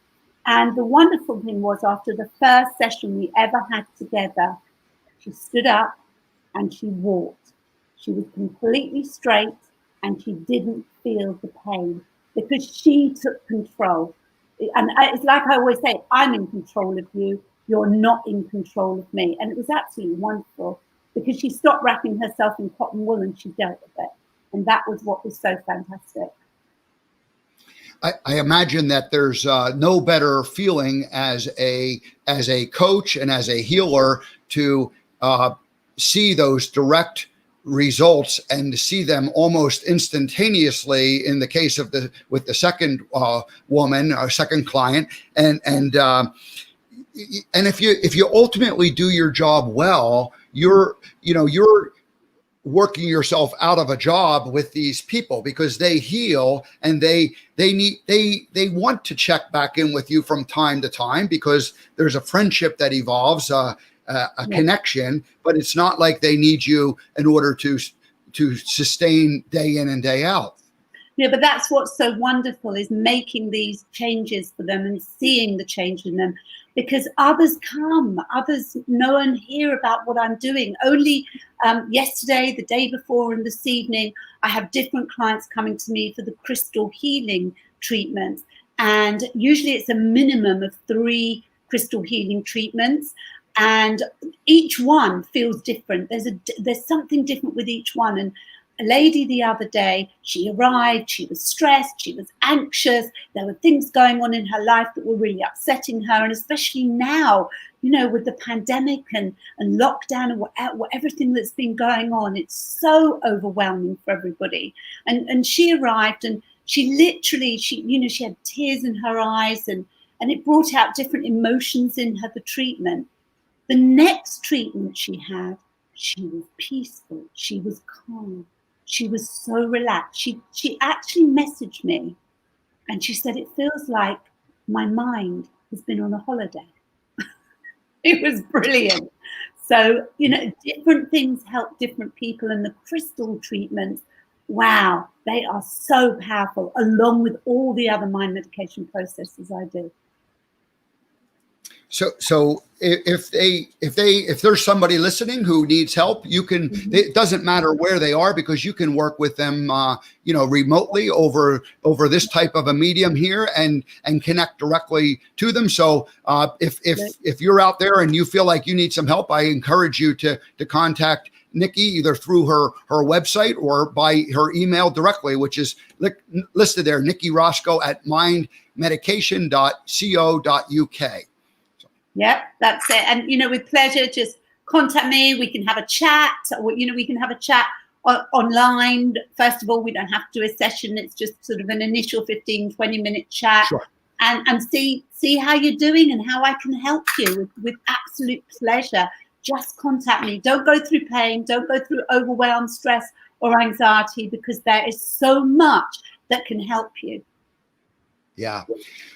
And the wonderful thing was, after the first session we ever had together, she stood up and she walked. She was completely straight and she didn't feel the pain because she took control. And it's like I always say, I'm in control of you. You're not in control of me. And it was absolutely wonderful because she stopped wrapping herself in cotton wool and she dealt with it. And that was what was so fantastic. I imagine that there's no better feeling as a coach and as a healer to see those direct results and to see them almost instantaneously in the case of with the second woman, our second client, and if you ultimately do your job well, you're working yourself out of a job with these people because they heal and they want to check back in with you from time to time because there's a friendship that evolves, a connection, but it's not like they need you in order to sustain day in and day out. Yeah, but that's what's so wonderful is making these changes for them and seeing the change in them, because others know and hear about what I'm doing. Only yesterday, the day before, and this evening, I have different clients coming to me for the crystal healing treatments. And usually it's a minimum of 3 crystal healing treatments. And each one feels different. There's something different with each one. And a lady the other day, she arrived, she was stressed, she was anxious. There were things going on in her life that were really upsetting her. And especially now, with the pandemic and lockdown and what everything that's been going on, it's so overwhelming for everybody. And she arrived and she literally, she had tears in her eyes and it brought out different emotions in her, the treatment. The next treatment she had, she was peaceful, she was calm. She was so relaxed. She actually messaged me and she said, it feels like my mind has been on a holiday. It was brilliant. So, different things help different people, and the crystal treatments, wow, they are so powerful, along with all the other mind medication processes I do. So if there's somebody listening who needs help, you can, it doesn't matter where they are because you can work with them, remotely over this type of a medium here and connect directly to them. So if you're out there and you feel like you need some help, I encourage you to contact Nicci either through her website or by her email directly, which is listed there, Nicci Roscoe at mindmedication.co.uk. Yep, that's it. And, with pleasure, just contact me. We can have a chat. We can have a chat online. First of all, we don't have to do a session. It's just sort of an initial 15, 20-minute chat. Sure. And see how you're doing and how I can help you with absolute pleasure. Just contact me. Don't go through pain. Don't go through overwhelm, stress, or anxiety, because there is so much that can help you. Yeah.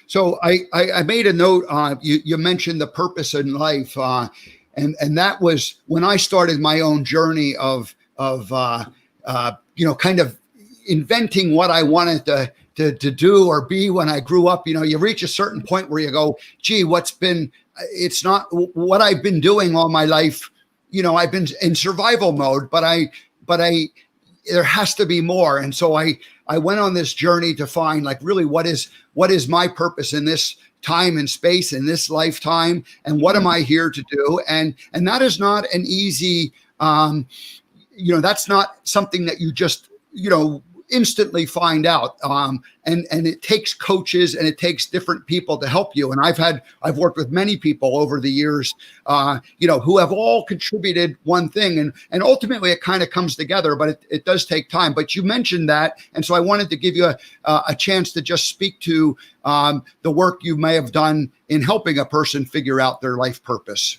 So I made a note. You mentioned the purpose in life, and that was when I started my own journey of kind of inventing what I wanted do or be when I grew up. You know, you reach a certain point where you go, gee, it's not what I've been doing all my life. You know, I've been in survival mode, but there has to be more. And so I went on this journey to find, like, really what is my purpose in this time and space, in this lifetime, and what am I here to do? And that is not an easy, that's not something that you just, instantly find out. And it takes coaches and it takes different people to help you. And I've worked with many people over the years, who have all contributed one thing, and ultimately it kind of comes together, but it does take time. But you mentioned that. And so I wanted to give you a chance to just speak to the work you may have done in helping a person figure out their life purpose.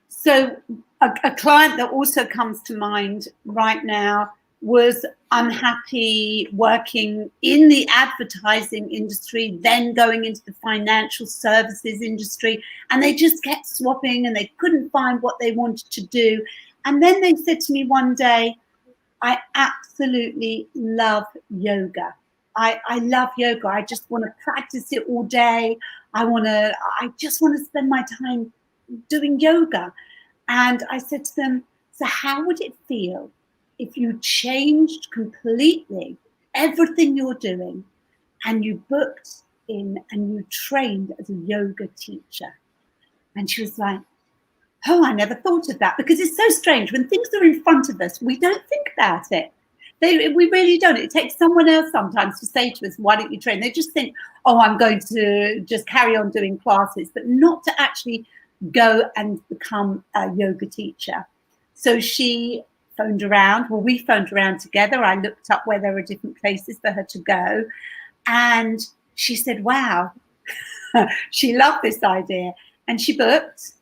So a client that also comes to mind right now was unhappy working in the advertising industry, then going into the financial services industry, and they just kept swapping and they couldn't find what they wanted to do. And then they said to me one day, I absolutely love yoga. I love yoga. I just want to practice it all day. I just want to spend my time doing yoga. And I said to them, so how would it feel if you changed completely everything you're doing and you booked in and you trained as a yoga teacher? And she was like, oh, I never thought of that, because it's so strange. When things are in front of us, we don't think about it. We really don't. It takes someone else sometimes to say to us, why don't you train? They just think, oh, I'm going to just carry on doing classes, but not to actually go and become a yoga teacher. So she phoned around. Well, we phoned around together. I looked up where there were different places for her to go. And she said, wow, she loved this idea. And she booked.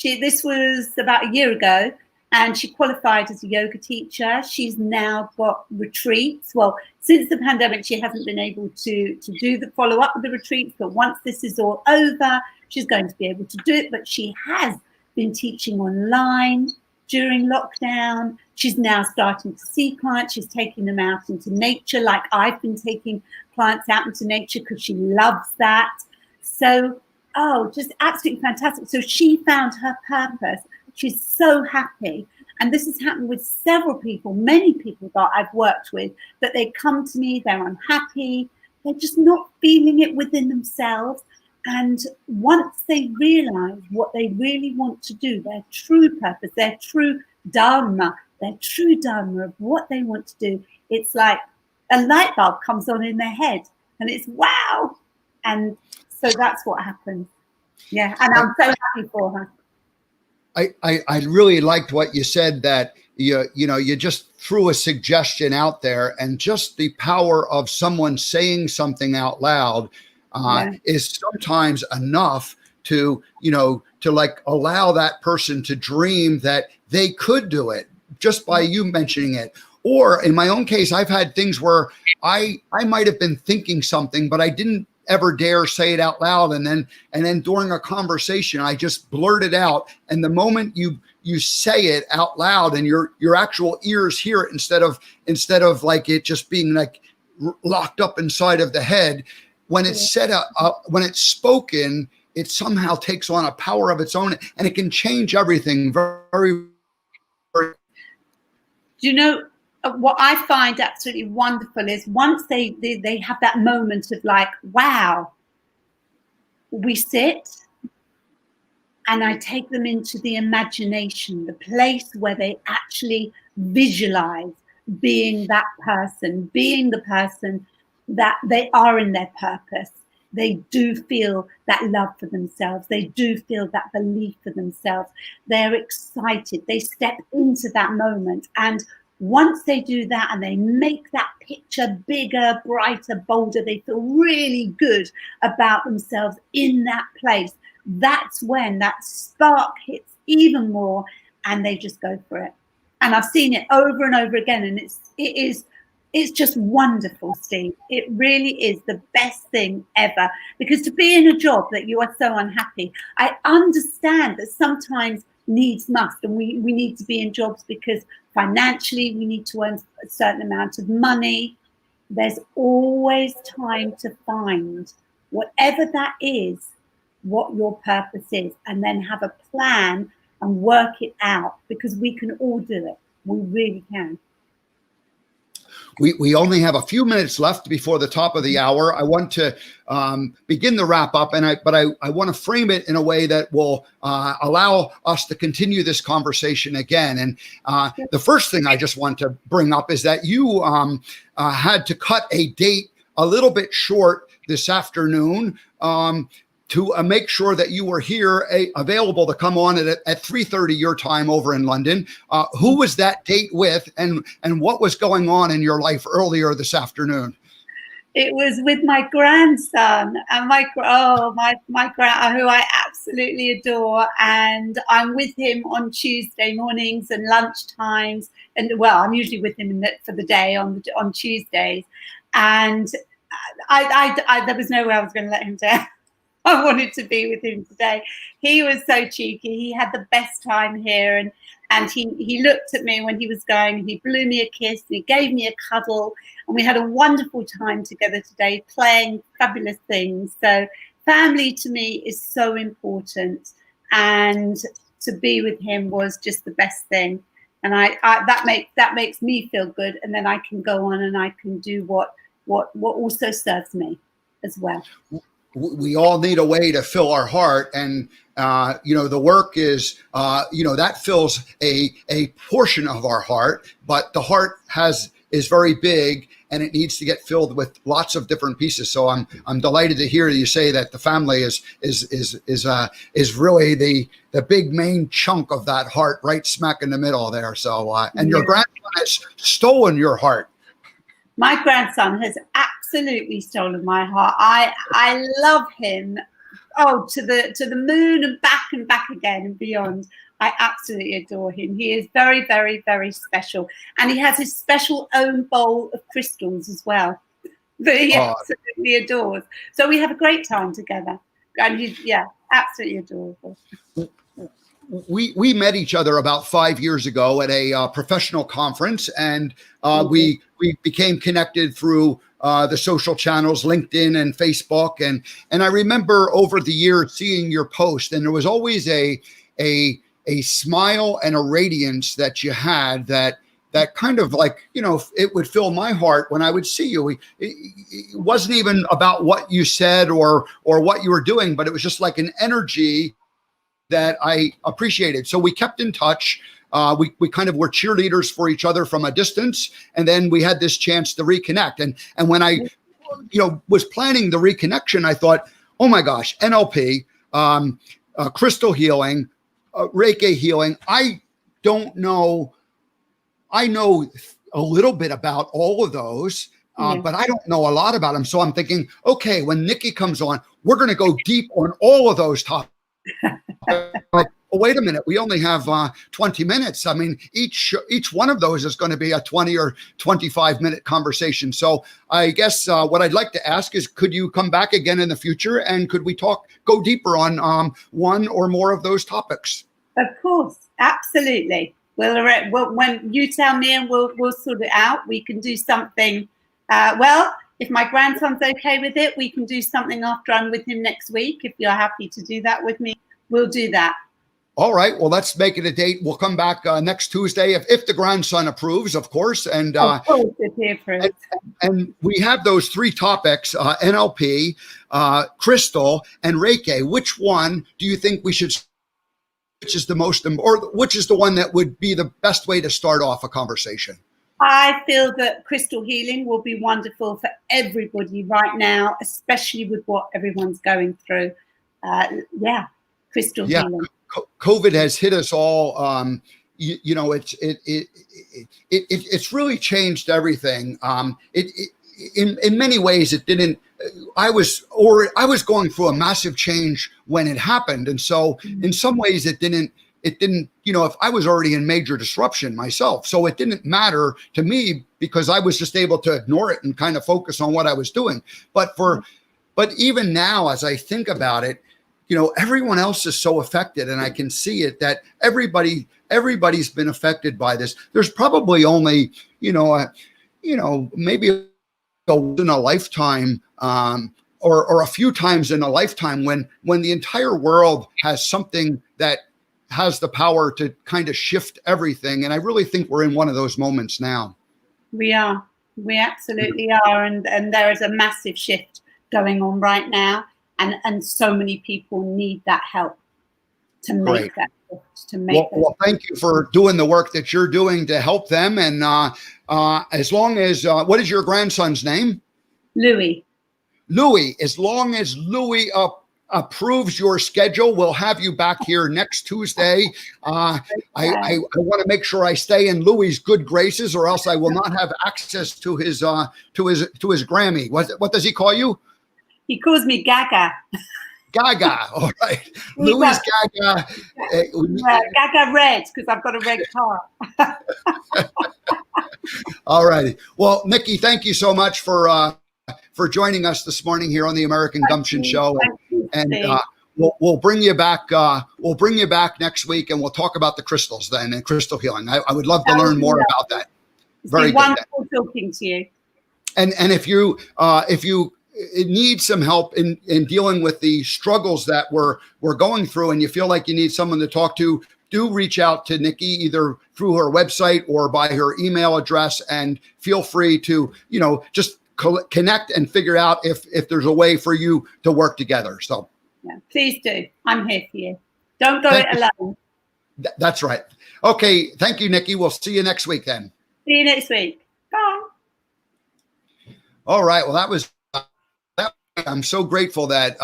This was about a year ago. And she qualified as a yoga teacher. She's now got retreats. Well, since the pandemic, she hasn't been able to do the follow-up with the retreats. But once this is all over, she's going to be able to do it. But she has been teaching online during lockdown. She's now starting to see clients. She's taking them out into nature, like I've been taking clients out into nature, because she loves that. So, just absolutely fantastic. So she found her purpose. She's so happy. And this has happened with several people, many people that I've worked with, that they come to me, they're unhappy, they're just not feeling it within themselves. And once they realize what they really want to do, their true purpose, their true dharma of what they want to do, it's like a light bulb comes on in their head and it's wow. And so that's what happens. Yeah. And I'm so happy for her. I really liked what you said, that you just threw a suggestion out there, and just the power of someone saying something out loud is sometimes enough to like allow that person to dream that they could do it just by you mentioning it. Or in my own case, I've had things where I might have been thinking something, but I didn't ever dare say it out loud. And then during a conversation, I just blurted out. And the moment you say it out loud and your actual ears hear it, instead of like it just being like locked up inside of the head, when it's said, when it's spoken, it somehow takes on a power of its own, and it can change everything very, very. What I find absolutely wonderful is once they have that moment of like, wow, we sit and I take them into the imagination, the place where they actually visualize being that person, being the person that they are in their purpose. They do feel that love for themselves. They do feel that belief for themselves. They're excited. They step into that moment. And once they do that and they make that picture bigger, brighter, bolder, they feel really good about themselves in that place. That's when that spark hits even more and they just go for it. And I've seen it over and over again. And it's just wonderful, Steve. It really is the best thing ever. Because to be in a job that you are so unhappy, I understand that sometimes needs must, and we need to be in jobs because financially we need to earn a certain amount of money. there's always time to find whatever that is, what your purpose is, and then have a plan and work it out, because we can all do it. We really can. We only have a few minutes left before the top of the hour. I want to begin the wrap up, but I want to frame it in a way that will allow us to continue this conversation again. And the first thing I just want to bring up is that you had to cut a date a little bit short this afternoon to make sure that you were here available to come on at 3:30 your time over in London. Who was that date with, and what was going on in your life earlier this afternoon? It was with my grandson, and my who I absolutely adore, and I'm with him on Tuesday mornings and lunch times, and well, I'm usually with him for the day on Tuesdays, and I there was no way I was going to let him down. I wanted to be with him today. He was so cheeky. He had the best time here, and he looked at me when he was going, and he blew me a kiss, and he gave me a cuddle, and we had a wonderful time together today, playing fabulous things. So family to me is so important, and to be with him was just the best thing. And that makes me feel good, and then I can go on and I can do what also serves me as well. We all need a way to fill our heart, and the work is that fills a portion of our heart, but the heart is very big, and it needs to get filled with lots of different pieces. So I'm delighted to hear you say that the family is really the big main chunk of that heart, right smack in the middle there. So and your grandson has stolen your heart. My grandson has absolutely stolen my heart. I love him. Oh, to the moon and back again and beyond. I absolutely adore him. He is very, very, very special. And he has his special own bowl of crystals as well that he absolutely adores. So we have a great time together. And he's, absolutely adorable. We met each other about 5 years ago at a professional conference, and we became connected through the social channels, LinkedIn and Facebook. And I remember over the years seeing your post, and there was always a smile and a radiance that you had that kind of like, it would fill my heart when I would see you. It wasn't even about what you said or what you were doing, but it was just like an energy that I appreciated. So we kept in touch. We kind of were cheerleaders for each other from a distance. And then we had this chance to reconnect. And when I, was planning the reconnection, I thought, oh my gosh, NLP, crystal healing, Reiki healing. I don't know. I know a little bit about all of those, but I don't know a lot about them. So I'm thinking, okay, when Nicci comes on, we're going to go deep on all of those topics. Like, oh, wait a minute, we only have 20 minutes. I mean, each one of those is going to be a 20 or 25-minute conversation. So I guess what I'd like to ask is, could you come back again in the future, and could we go deeper on one or more of those topics? Of course, absolutely. Well, when you tell me, and we'll sort it out. We can do something. If my grandson's okay with it, we can do something after I'm with him next week. If you're happy to do that with me, we'll do that. All right. Well, let's make it a date. We'll come back next Tuesday if the grandson approves, of course. And of course, if he approves. And we have those three topics: NLP, crystal, and Reiki. Which one do you think we should? Which is the most, or which is the one that would be the best way to start off a conversation? I feel that crystal healing will be wonderful for everybody right now, especially with what everyone's going through. Crystal healing. COVID has hit us all. It's really changed everything. In many ways, it didn't. I was going through a massive change when it happened, and so in some ways, it didn't. If I was already in major disruption myself, so it didn't matter to me because I was just able to ignore it and kind of focus on what I was doing. But even now, as I think about it, everyone else is so affected, and I can see it that everybody's been affected by this. There's probably only, maybe in a lifetime, or a few times in a lifetime when the entire world has something that has the power to kind of shift everything. And I really think we're in one of those moments now. We are. We absolutely are. And there is a massive shift going on right now. And so many people need that help to make that shift, to make well, thank you for doing the work that you're doing to help them. And as long as, what is your grandson's name? Louis. Louis, as long as Louis approves your schedule, we'll have you back here next Tuesday. I want to make sure I stay in Louis's good graces, or else I will not have access to his Grammy. What does he call you? He calls me Gaga. Gaga. All right. Louis Gaga. Gaga Red, because I've got a red car. All righty. Well, Nicci, thank you so much for joining us this morning here on the American Gumption Show, and we'll bring you back. We'll bring you back next week, and we'll talk about the crystals then and crystal healing. I would love to learn more about that. Very wonderful talking to you. And if you need some help in dealing with the struggles that we're going through, and you feel like you need someone to talk to, do reach out to Nicci either through her website or by her email address, and feel free to just connect and figure out if there's a way for you to work together. So yeah, please do. I'm here for you. Don't go it alone. That's right. Okay. Thank you, Nicci. We'll see you next week then. See you next week. Bye. All right. Well, I'm so grateful that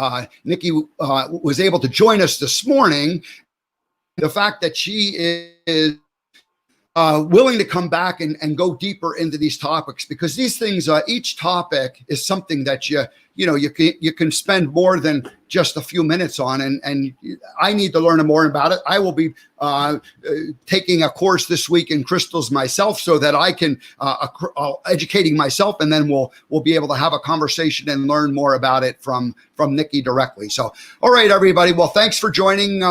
Nicci was able to join us this morning. The fact that she is willing to come back and go deeper into these topics, because these things, each topic is something that you can spend more than just a few minutes on, and I need to learn more about it. I will be taking a course this week in crystals myself, so that I can educating myself, and then we'll be able to have a conversation and learn more about it from Nicci directly. So, all right, everybody. Well, thanks for joining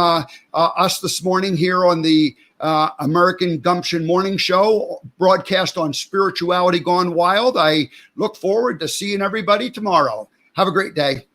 us this morning here on the American Gumption Morning Show, broadcast on Spirituality Gone Wild. I look forward to seeing everybody tomorrow. Have a great day.